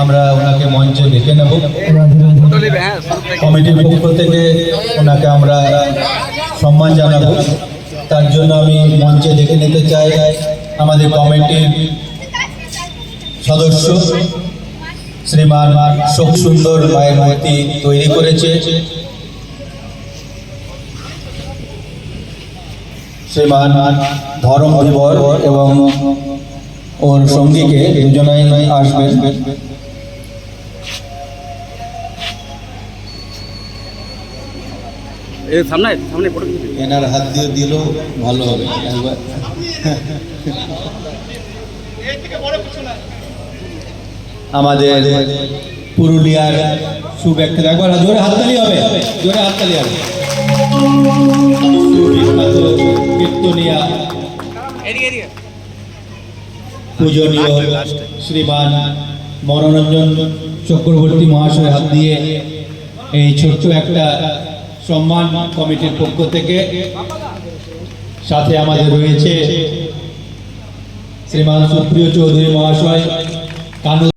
আমরা ওনাকে মঞ্চে ডেকে নেব। কমিটির পক্ষ থেকে ওনাকে আমরা সম্মান জানাবো। তার জন্য আমি মঞ্চে ডেকে নিতে চাই আমাদের কমিটির সদস্য শ্রীমান শোক সুন্দর মায়ের মূর্তি তৈরি করেছে শ্রীমান ধরম ধীবর এবং ওর সঙ্গীকে দুজনেই আসবেন। এনার হাত দিয়ে দিল ভালো হবে একবার। আমাদের পুরুলিয়ার সুব্যক্তি একবার জোরে হাততালি হবে, জোরে হাততালি হবে। সুবিখ্যাত কীর্তনিয়া পূজনীয় শ্রীমান মনোরঞ্জন চক্রবর্তী মহাশয় হাত দিয়ে এই ছোট্ট একটা সম্মান কমিটির পক্ষ থেকে। সাথে আমাদের রয়েছে শ্রীমান সুপ্রিয় চৌধুরী মহাশয়, কানু